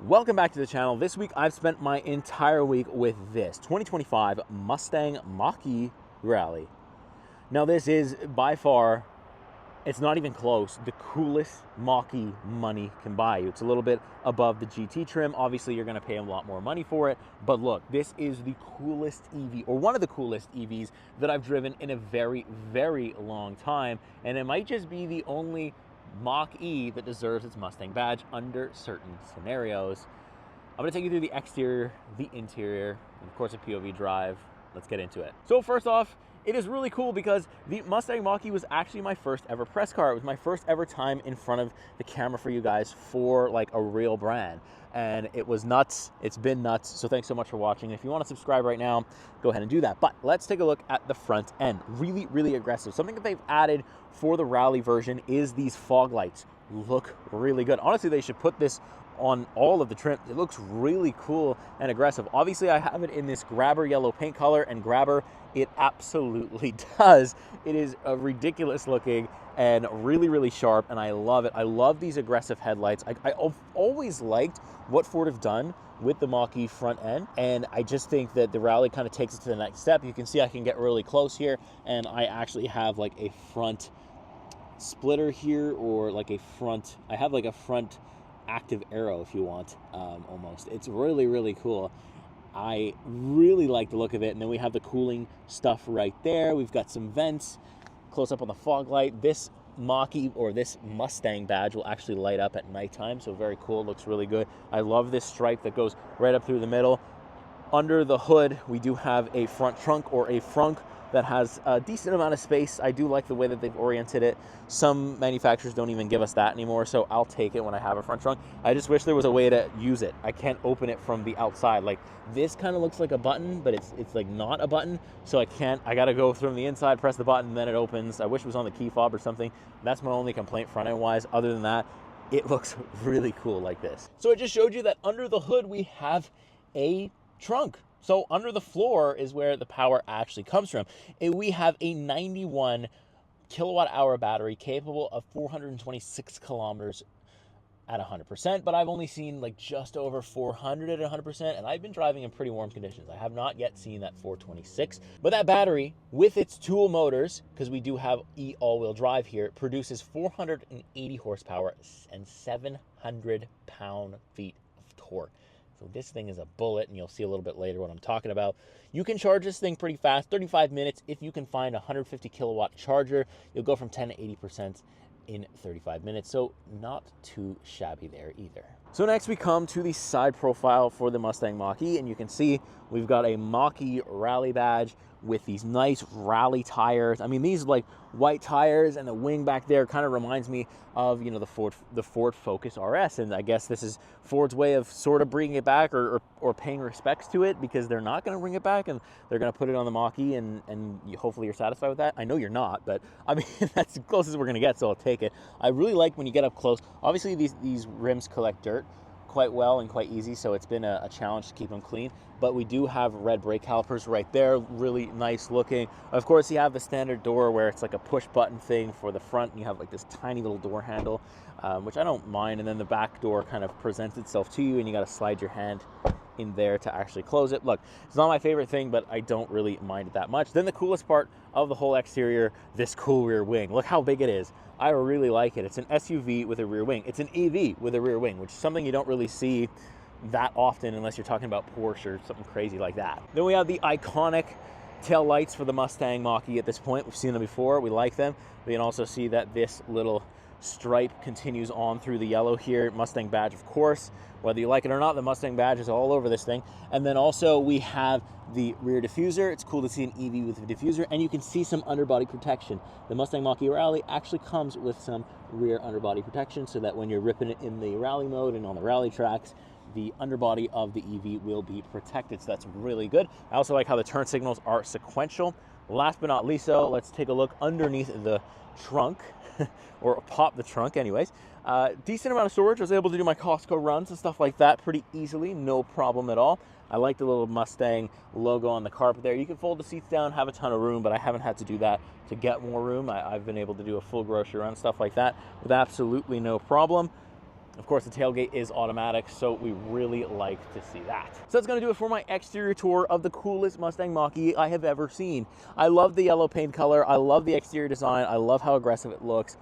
Welcome back to the channel. This week I've spent my entire week with this 2025 Mustang Mach-E Rally. Now this is by far, it's not even close, the coolest Mach-E money can buy you. It's a little bit above the GT trim. Obviously you're gonna pay a lot more money for it, but look, this is the coolest EV, or one of the coolest EVs that I've driven in a very, very long time. And it might just be the only Mach-E that deserves its Mustang badge under certain scenarios. I'm going to take you through the exterior, the interior, and of course a POV drive. Let's get into it. So first off, it is really cool because the Mustang Mach-E was actually my first ever press car. It was my first ever time in front of the camera for you guys for like a real brand. And it was nuts. It's been nuts. So thanks so much for watching. If you want to subscribe right now, go ahead and do that. But let's take a look at the front end. Really, really aggressive. Something that they've added for the rally version is these fog lights. Look really good. Honestly, they should put this on all of the trim. It looks really cool and aggressive. Obviously, I have it in this grabber yellow paint color, and grabber, it absolutely does. It is a ridiculous looking and really, really sharp, and I love it. I love these aggressive headlights. I've always liked what Ford have done with the Mach-E front end, and I just think that the Rally kind of takes it to the next step. You can see I can get really close here, and I actually have like a front splitter here, or like a front, I have like a front active arrow if you want, almost. It's really, really cool. I really like the look of it. And then we have the cooling stuff right there. We've got some vents, close up on the fog light. This Mach-E, or this Mustang badge, will actually light up at nighttime, so very cool. Looks really good. I love this stripe that goes right up through the middle. Under the hood, we do have a front trunk, or a frunk, that has a decent amount of space. I do like the way that they've oriented it. Some manufacturers don't even give us that anymore, so I'll take it when I have a front trunk. I just wish there was a way to use it. I can't open it from the outside. Like, this kind of looks like a button, but it's like not a button, so I gotta go from the inside, press the button, then it opens. I wish it was on the key fob or something. That's my only complaint front end wise. Other than that, it looks really cool like this. So I just showed you that under the hood we have a trunk. So under the floor is where the power actually comes from. And we have a 91 kilowatt hour battery capable of 426 kilometers at 100%, but I've only seen like just over 400 at 100%, and I've been driving in pretty warm conditions. I have not yet seen that 426, but that battery with its dual motors, because we do have all-wheel drive here, produces 480 horsepower and 700 pound-feet of torque. So this thing is a bullet, and you'll see a little bit later what I'm talking about. You can charge this thing pretty fast, 35 minutes. If you can find a 150 kilowatt charger, you'll go from 10 to 80% in 35 minutes. So not too shabby there either. So next we come to the side profile for the Mustang Mach-E, and you can see we've got a Mach-E Rally badge with these nice rally tires. I mean, these like white tires, and the wing back there kind of reminds me of, you know, the Ford Focus RS, and I guess this is Ford's way of sort of bringing it back, or paying respects to it, because they're not going to bring it back, and they're going to put it on the Mach-E, and hopefully you're satisfied with that. I know you're not, but I mean, that's as close as we're going to get, so I'll take it. I really like when you get up close. Obviously these rims collect dirt quite well and quite easy, so it's been a challenge to keep them clean, but we do have red brake calipers right there, really nice looking. Of course, you have the standard door where it's like a push button thing for the front, and you have like this tiny little door handle, which I don't mind, and then the back door kind of presents itself to you, and you got to slide your hand in there to actually close it. Look, it's not my favorite thing, but I don't really mind it that much. Then the coolest part of the whole exterior, this cool rear wing. Look how big it is. I really like it. It's an SUV with a rear wing. It's an EV with a rear wing, which is something you don't really see that often unless you're talking about Porsche or something crazy like that. Then we have the iconic tail lights for the Mustang Mach-E at this point. We've seen them before. We like them. We can also see that this little stripe continues on through the yellow here. Mustang badge, of course. Whether you like it or not, the Mustang badge is all over this thing. And then also we have the rear diffuser. It's cool to see an EV with a diffuser, and you can see some underbody protection. The Mustang Mach-E Rally actually comes with some rear underbody protection, so that when you're ripping it in the rally mode and on the rally tracks, the underbody of the EV will be protected. So that's really good. I also like how the turn signals are sequential. Last but not least, so let's take a look underneath the trunk, or pop the trunk anyways. Decent amount of storage. I was able to do my Costco runs and stuff like that pretty easily, no problem at all. I like the little Mustang logo on the carpet there. You can fold the seats down, have a ton of room, but I haven't had to do that to get more room. I've been able to do a full grocery run, stuff like that, with absolutely no problem. Of course, the tailgate is automatic, so we really like to see that. So that's gonna do it for my exterior tour of the coolest Mustang Mach-E I have ever seen. I love the yellow paint color. I love the exterior design. I love how aggressive it looks.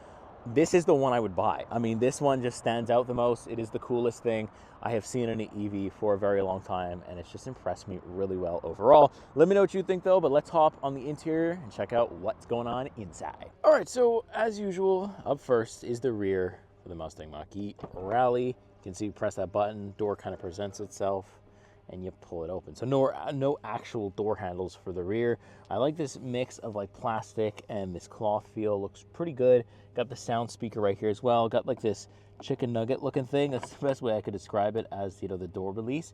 This is the one I would buy. I mean, this one just stands out the most. It is the coolest thing I have seen in an EV for a very long time, and it's just impressed me really well overall. Let me know what you think though, but let's hop on the interior and check out what's going on inside. All right, so as usual, up first is the rear for the Mustang Mach-E Rally. You can see, press that button, door kind of presents itself, and you pull it open. So no actual door handles for the rear. I like this mix of like plastic and this cloth feel. Looks pretty good. Got the sound speaker right here as well. Got like this chicken nugget looking thing. That's the best way I could describe it, as the door release.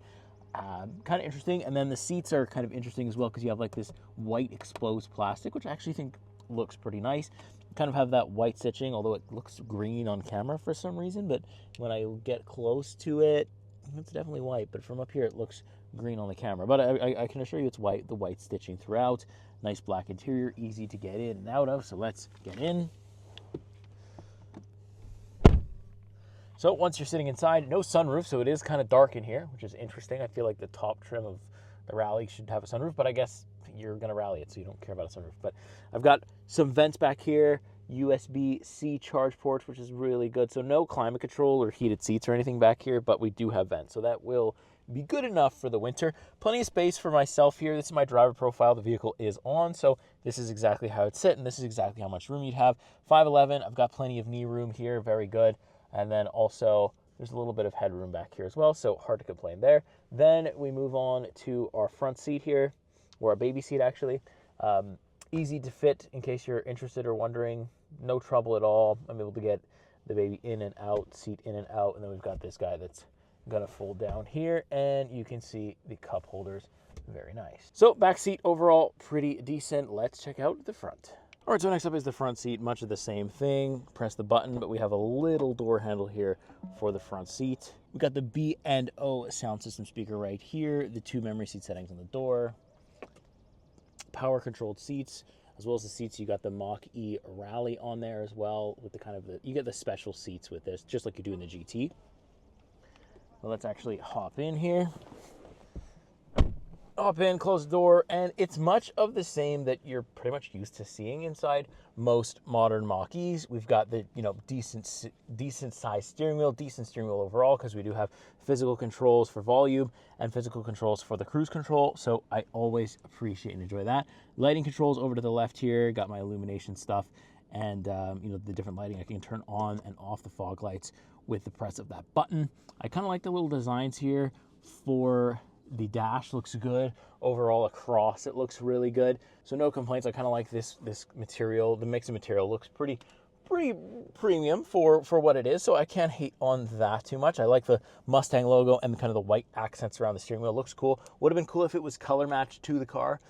Kind of interesting. And then the seats are kind of interesting as well, because you have like this white exposed plastic, which I actually think looks pretty nice. You kind of have that white stitching, although it looks green on camera for some reason, but when I get close to it, it's definitely white, but from up here it looks green on the camera. But I can assure you it's white, the white stitching throughout. Nice black interior, easy to get in and out of, so let's get in. So once you're sitting inside, no sunroof, so it is kind of dark in here, which is interesting. I feel like the top trim of the Rally should have a sunroof, but I guess you're going to Rally it, so you don't care about a sunroof. But I've got some vents back here, USB-C charge ports, which is really good. So no climate control or heated seats or anything back here, but we do have vents, so that will be good enough for the winter. Plenty of space for myself here. This is my driver profile. The vehicle is on, so this is exactly how it's sit, and this is exactly how much room you'd have. 5'11", I've got plenty of knee room here, very good. And then also there's a little bit of headroom back here as well, so hard to complain there. Then we move on to our front seat here, or our baby seat actually. Easy to fit in case you're interested or wondering. No trouble at all. I'm able to get the baby in and out, seat in and out, and then we've got this guy that's gonna fold down here, and you can see the cup holders. Very nice. So back seat overall pretty decent. Let's check out the front. All right, so next up is the front seat. Much of the same thing. Press the button, but we have a little door handle here for the front seat. We've got the B&O sound system speaker right here, the 2 memory seat settings on the door, power controlled seats, as well as the seats. You got the Mach-E Rally on there as well, with the kind of you get the special seats with this, just like you do in the GT. Well, let's actually hop in here. Hop in, close the door, and it's much of the same that you're pretty much used to seeing inside most modern Mach-Es. We've got the decent size steering wheel, decent steering wheel overall, because we do have physical controls for volume and physical controls for the cruise control, so I always appreciate and enjoy that. Lighting controls over to the left here, got my illumination stuff, and the different lighting. I can turn on and off the fog lights with the press of that button. I kind of like the little designs here for the dash. Looks good overall across. It looks really good, so no complaints. I kind of like this material. The mix of material looks pretty premium for what it is, so I can't hate on that too much. I like the Mustang logo and kind of the white accents around the steering wheel. It looks cool. Would have been cool if it was color matched to the car.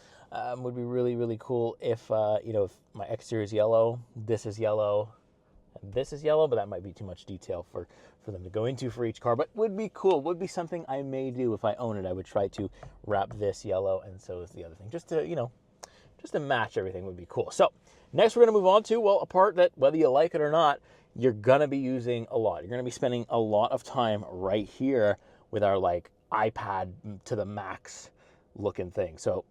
Would be really cool if if my exterior is yellow, this is yellow, and this is yellow, but that might be too much detail for them to go into for each car. But would be cool. Would be something I may do if I own it. I would try to wrap this yellow, and so is the other thing, just to match everything. Would be cool. So next we're going to move on to, a part that, whether you like it or not, you're going to be using a lot. You're going to be spending a lot of time right here with our iPad to the max looking thing. So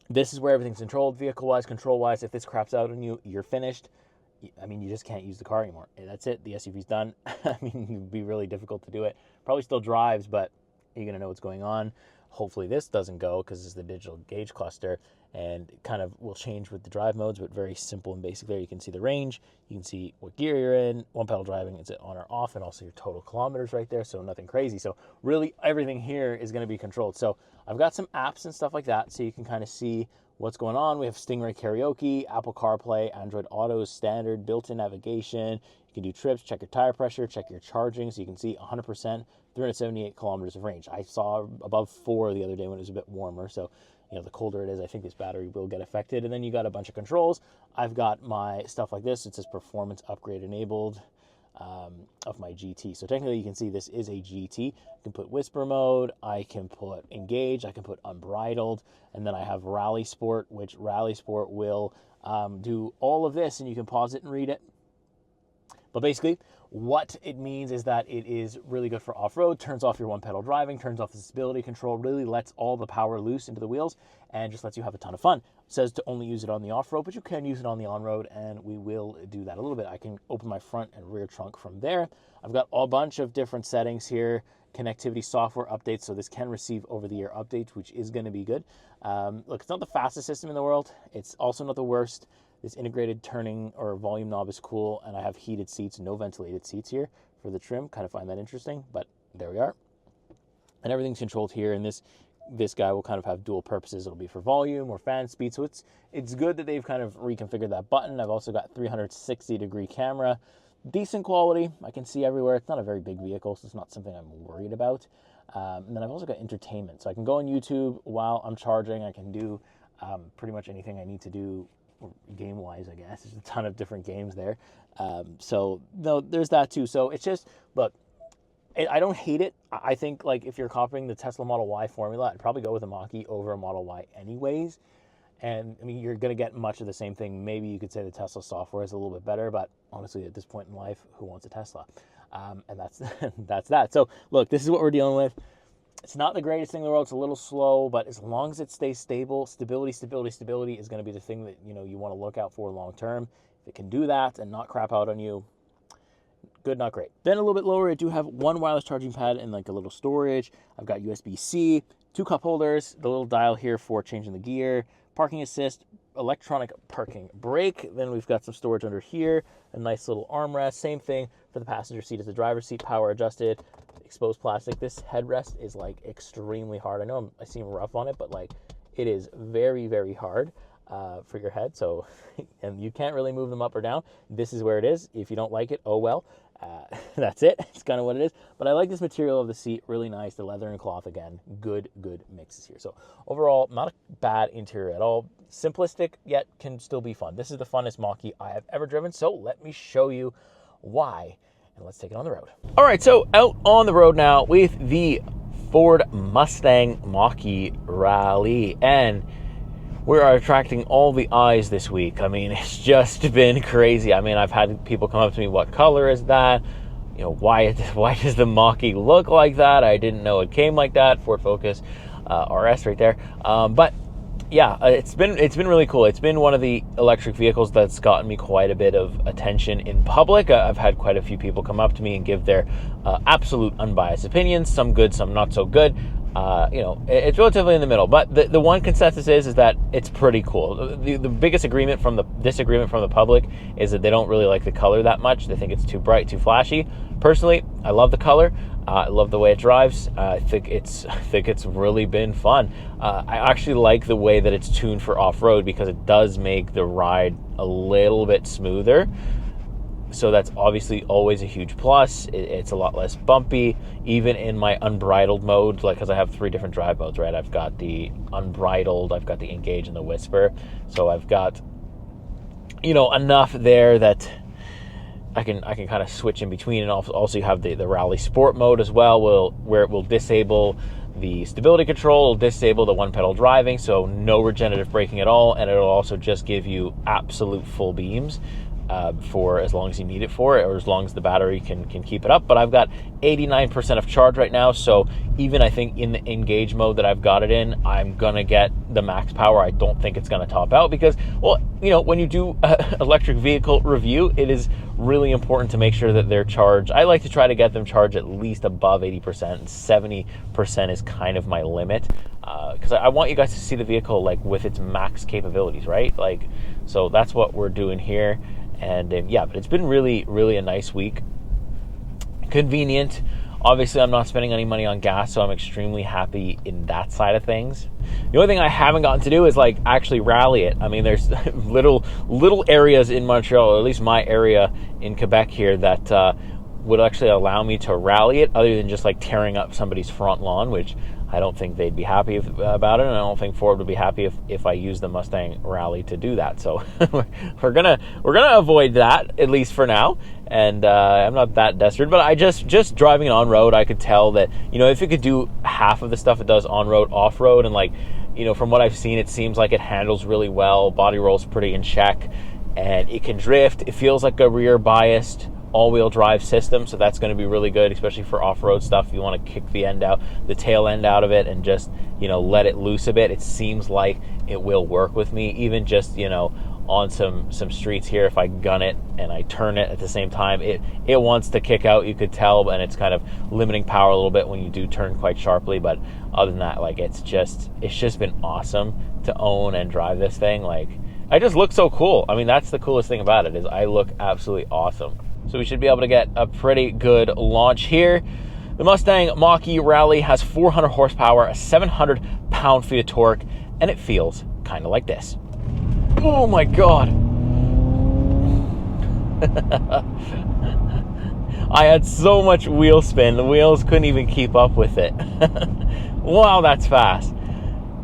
this is where everything's controlled, vehicle-wise, control-wise. If this craps out on you, you're finished. I mean, you just can't use the car anymore. That's it. The SUV's done. I mean, it would be really difficult to do it. Probably still drives, but you're going to know what's going on. Hopefully this doesn't go, because it's the digital gauge cluster, and it kind of will change with the drive modes, but very simple and basic there. You can see the range. You can see what gear you're in, one pedal driving, is it on or off, and also your total kilometers right there, so nothing crazy. So really everything here is going to be controlled. So I've got some apps and stuff like that, so you can kind of see what's going on. We have Stingray Karaoke, Apple CarPlay, Android Auto standard, built-in navigation. You can do trips, check your tire pressure, check your charging, so you can see 100%, 378 kilometers of range. I saw above 4 the other day when it was a bit warmer, so the colder it is, I think this battery will get affected. And then you got a bunch of controls. I've got my stuff like this. It says performance upgrade enabled of my GT. So technically you can see this is a GT. I can put whisper mode, I can put engage, I can put unbridled, and then I have Rally Sport, which Rally Sport will do all of this, and you can pause it and read it. But basically, what it means is that it is really good for off-road, turns off your one-pedal driving, turns off the stability control, really lets all the power loose into the wheels, and just lets you have a ton of fun. It says to only use it on the off-road, but you can use it on the on-road, and we will do that a little bit. I can open my front and rear trunk from there. I've got a bunch of different settings here, connectivity software updates, so this can receive over-the-air updates, which is going to be good. Look, it's not the fastest system in the world. It's also not the worst. This integrated turning or volume knob is cool, and I have heated seats, no ventilated seats here for the trim. Kind of find that interesting, but there we are. And everything's controlled here, and this guy will kind of have dual purposes. It'll be for volume or fan speed, so it's good that they've kind of reconfigured that button. I've also got 360-degree camera, decent quality. I can see everywhere. It's not a very big vehicle, so it's not something I'm worried about. And then I've also got entertainment, so I can go on YouTube while I'm charging. I can do pretty much anything I need to do game-wise, I guess. There's a ton of different games there. So no, there's that too. So it's just, look, I don't hate it. I think, like, if you're copying the Tesla Model Y formula, I'd probably go with a Mach-E over a Model Y anyways. And I mean, you're going to get much of the same thing. Maybe you could say the Tesla software is a little bit better, but honestly, at this point in life, who wants a Tesla? And that's that. So look, this is what we're dealing with. It's not the greatest thing in the world. It's a little slow, but as long as it stays stable, stability is going to be the thing that, you know, you want to look out for long term. If it can do that and not crap out on you, good, not great. Then a little bit lower, I do have one wireless charging pad and like a little storage. I've got USB-C, 2 cup holders, the little dial here for changing the gear, parking assist, electronic parking brake. Then we've got some storage under here, a nice little armrest. Same thing for the passenger seat as the driver's seat, power adjusted, exposed plastic. This headrest is like extremely hard. I know I seem rough on it, but like it is very, very hard for your head. So, and you can't really move them up or down. This is where it is. If you don't like it, oh well. That's it. It's kind of what it is. But I like this material of the seat. Really nice. The leather and cloth, again, good mixes here. So overall, not a bad interior at all. Simplistic, yet can still be fun. This is the funnest Mach-E I have ever driven. So let me show you why. And let's take it on the road. All right, so out on the road now with the Ford Mustang Mach-E Rally. And we are attracting all the eyes this week. I mean, it's just been crazy. I mean, I've had people come up to me, what color is that? You know, why does the Mach-E look like that? I didn't know it came like that. Ford Focus RS right there. But yeah, it's been really cool. It's been one of the electric vehicles that's gotten me quite a bit of attention in public. I've had quite a few people come up to me and give their absolute unbiased opinions, some good, some not so good. You know, it's relatively in the middle, but the one consensus is that it's pretty cool. The biggest disagreement from the public is that they don't really like the color that much. They think it's too bright, too flashy. Personally, I love the color. I love the way it drives. I think it's really been fun. I actually like the way that it's tuned for off-road because it does make the ride a little bit smoother. So that's obviously always a huge plus. It's a lot less bumpy, even in my unbridled mode, like, because I have 3 different drive modes, right? I've got the unbridled, I've got the engage, and the whisper. So I've got, you know, enough there that I can kind of switch in between. And also you have the Rally Sport mode as well, where it will disable the stability control, disable the one-pedal driving, so no regenerative braking at all, and it'll also just give you absolute full beams. For as long as you need it for, or as long as the battery can keep it up. But I've got 89% of charge right now, so even I think in the engage mode that I've got it in, I'm gonna get the max power. I don't think it's gonna top out because, well, you know, when you do electric vehicle review, it is really important to make sure that they're charged. I like to try to get them charged at least above 80%, and 70% is kind of my limit, because I want you guys to see the vehicle like with its max capabilities, right? Like, so that's what we're doing here. And yeah, but it's been really, really a nice week. Convenient. Obviously, I'm not spending any money on gas, so I'm extremely happy in that side of things. The only thing I haven't gotten to do is like actually rally it. I mean, there's little areas in Montreal, or at least my area in Quebec here, that would actually allow me to rally it, other than just like tearing up somebody's front lawn, which I don't think they'd be happy about it, and I don't think Ford would be happy if I use the Mustang Rally to do that. So we're gonna avoid that, at least for now. And I'm not that desperate, but I just driving it on road, I could tell that, you know, if it could do half of the stuff it does on road, off road, and like, you know, from what I've seen, it seems like it handles really well. Body roll's pretty in check, and it can drift. It feels like a rear biased all-wheel drive system, so that's going to be really good, especially for off-road stuff. You want to kick the tail end out of it and just, let it loose a bit. It seems like it will work with me, even just, on some streets here. If I gun it and I turn it at the same time, it wants to kick out, you could tell, and it's kind of limiting power a little bit when you do turn quite sharply. But other than that, like, it's just been awesome to own and drive this thing. Like, I just look so cool. I mean, that's the coolest thing about it, is I look absolutely awesome. So we should be able to get a pretty good launch here. The Mustang Mach-E Rally has 400 horsepower, a 700 pound-feet of torque, and it feels kind of like this. Oh my God. I had so much wheel spin, the wheels couldn't even keep up with it. Wow, that's fast.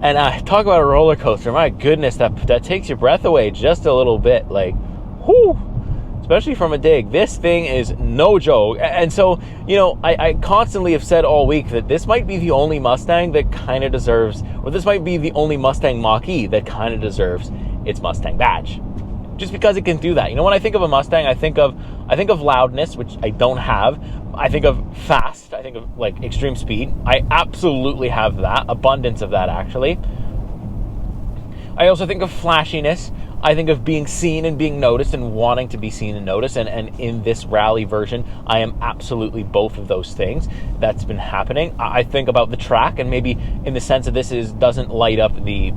And talk about a roller coaster. My goodness, that takes your breath away just a little bit. Like, whoo, especially from a dig. This thing is no joke. And so, I constantly have said all week that this might be the only Mustang that kind of deserves, or this might be the only Mustang Mach-E that kind of deserves its Mustang badge, just because it can do that. When I think of a Mustang, I think of loudness, which I don't have. I think of fast. I think of like extreme speed. I absolutely have that, abundance of that actually. I also think of flashiness. I think of being seen and being noticed and wanting to be seen and noticed. And in this rally version, I am absolutely both of those things. That's been happening. I think about the track, and maybe in the sense of this doesn't light up the,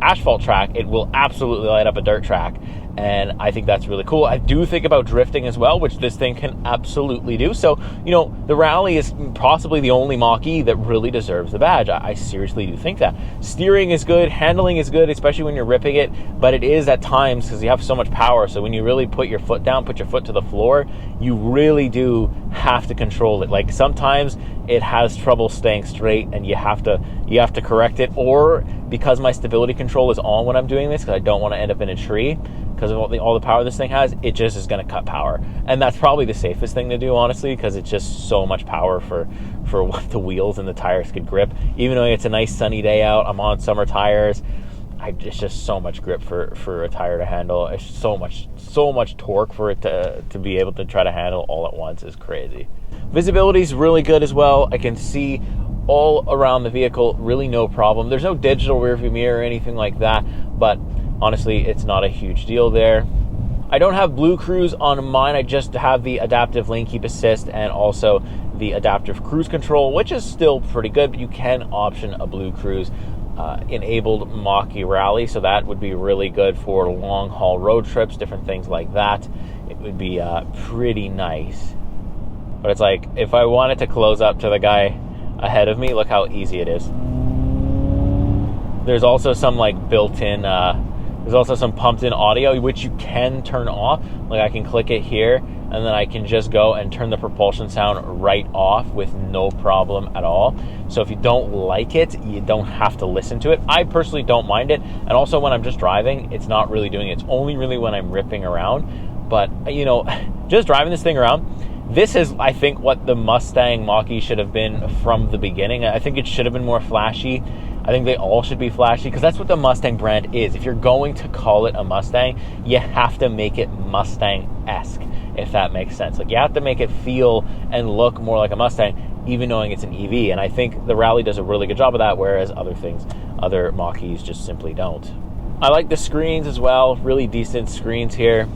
asphalt track, it will absolutely light up a dirt track. And I think that's really cool. I do think about drifting as well, which this thing can absolutely do. So, the Rally is possibly the only Mach-E that really deserves the badge. I seriously do think that. Steering is good, handling is good, especially when you're ripping it, but it is at times, because you have so much power, so when you really put your foot down, put your foot to the floor, you really do have to control it. Like, sometimes it has trouble staying straight and you have to correct it, or because my stability control is on when I'm doing this, because I don't want to end up in a tree, because of all the power this thing has, it just is going to cut power. And that's probably the safest thing to do, honestly, because it's just so much power for what the wheels and the tires could grip. Even though it's a nice sunny day out, I'm on summer tires, it's just so much grip for a tire to handle. It's so much torque for it to be able to try to handle all at once is crazy. Visibility is really good as well. I can see all around the vehicle, really no problem. There's no digital rearview mirror or anything like that, but honestly, it's not a huge deal there. I don't have Blue Cruise on mine. I just have the adaptive lane keep assist and also the adaptive cruise control, which is still pretty good, but you can option a Blue Cruise enabled Mach-E Rally, so that would be really good for long haul road trips, different things like that. It would be pretty nice. But it's like, if I wanted to close up to the guy ahead of me, look how easy it is. There's also some like built-in, there's also some pumped-in audio, which you can turn off. Like, I can click it here, and then I can just go and turn the propulsion sound right off with no problem at all. So if you don't like it, you don't have to listen to it. I personally don't mind it. And also when I'm just driving, it's not really doing it. It's only really when I'm ripping around. But, just driving this thing around, this is, I think, what the Mustang Mach-E should have been from the beginning. I think it should have been more flashy. I think they all should be flashy, because that's what the Mustang brand is. If you're going to call it a Mustang, you have to make it Mustang-esque, if that makes sense. Like, you have to make it feel and look more like a Mustang, even knowing it's an EV. And I think the Rally does a really good job of that, whereas other Mach-Es just simply don't. I like the screens as well. Really decent screens here.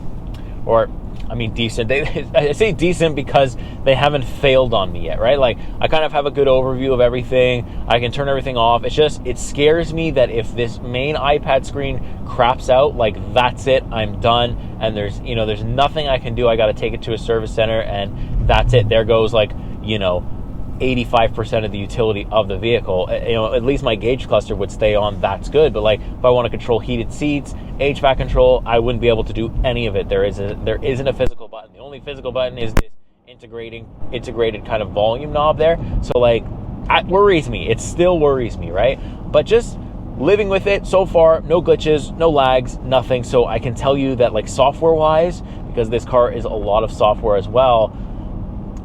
Or, I mean, decent. I say decent because they haven't failed on me yet, right? Like, I kind of have a good overview of everything. I can turn everything off. It's just, it scares me that if this main iPad screen craps out, like, that's it, I'm done. And there's nothing I can do. I got to take it to a service center, and that's it. There goes, like, 85% of the utility of the vehicle. At least my gauge cluster would stay on. That's good. But like, if I want to control heated seats, HVAC control, I wouldn't be able to do any of it. There isn't a physical button. The only physical button is this integrated kind of volume knob there. So like, it worries me. It still worries me, right? But just living with it so far, no glitches, no lags, nothing. So I can tell you that, like, software wise, because this car is a lot of software as well,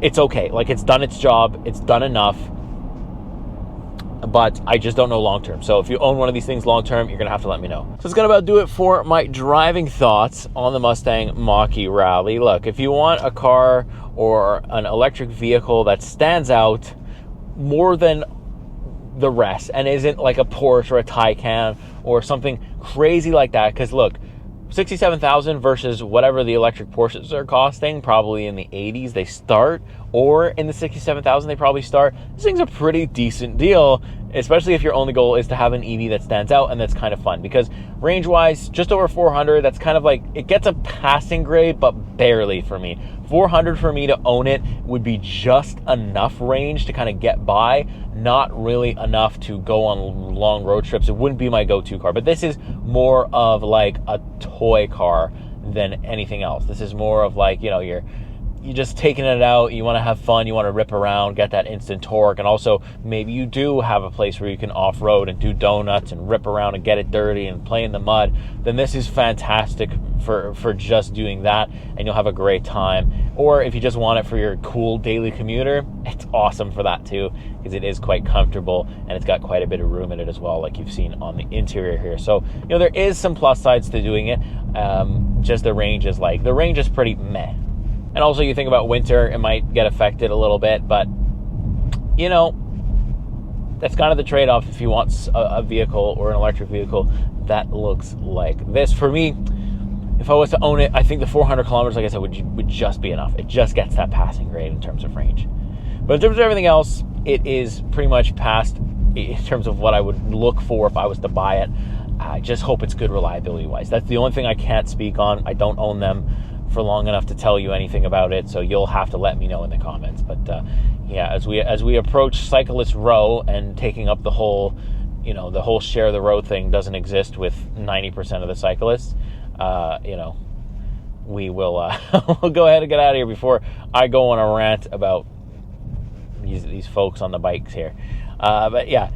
it's okay. Like, it's done its job. It's done enough. but I just don't know long term. So if you own one of these things long term, you're gonna have to let me know. So it's gonna about do it for my driving thoughts on the Mustang Mach-E Rally. Look, if you want a car or an electric vehicle that stands out more than the rest and isn't like a Porsche or a Taycan or something crazy like that, because look, 67,000 versus whatever the electric Porsches are costing, probably in the 80s they start, or in the 67,000 they probably start. This thing's a pretty decent deal, especially if your only goal is to have an EV that stands out and that's kind of fun, because range-wise, just over 400, that's kind of like, it gets a passing grade, but barely for me. 400 for me to own it would be just enough range to kind of get by, not really enough to go on long road trips. It wouldn't be my go-to car, but this is more of like a toy car than anything else. This is more of like, you know, you're just taking it out, you want to have fun, you want to rip around, get that instant torque, and also maybe you do have a place where you can off-road and do donuts and rip around and get it dirty and play in the mud, then this is fantastic for just doing that, and you'll have a great time. Or if you just want it for your cool daily commuter, it's awesome for that too, because it is quite comfortable and it's got quite a bit of room in it as well, like you've seen on the interior here. So, you know, there is some plus sides to doing it. Just the range is pretty meh. And also, you think about winter, it might get affected a little bit, but, you know, that's kind of the trade-off if you want a vehicle or an electric vehicle that looks like this. For me, if I was to own it, I think the 400 kilometers, like I said, would just be enough. It just gets that passing grade in terms of range. But in terms of everything else, it is pretty much past in terms of what I would look for if I was to buy it. I just hope it's good reliability-wise. That's the only thing I can't speak on. I don't own them for long enough to tell you anything about it, so you'll have to let me know in the comments. But yeah, as we approach Cyclist Row and taking up the whole, you know, the whole share the road thing doesn't exist with 90% of the cyclists, you know, we will we'll go ahead and get out of here before I go on a rant about these folks on the bikes here. But yeah,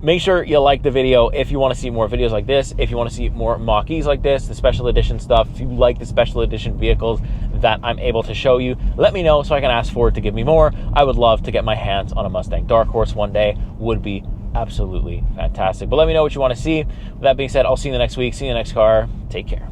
make sure you like the video if you want to see more videos like this, if you want to see more Mach-E's like this, the special edition stuff. If you like the special edition vehicles that I'm able to show you, let me know so I can ask Ford to give me more. I would love to get my hands on a Mustang Dark Horse one day. Would be absolutely fantastic. But let me know what you want to see. With that being said, I'll see you in the next week. See you in the next car. Take care.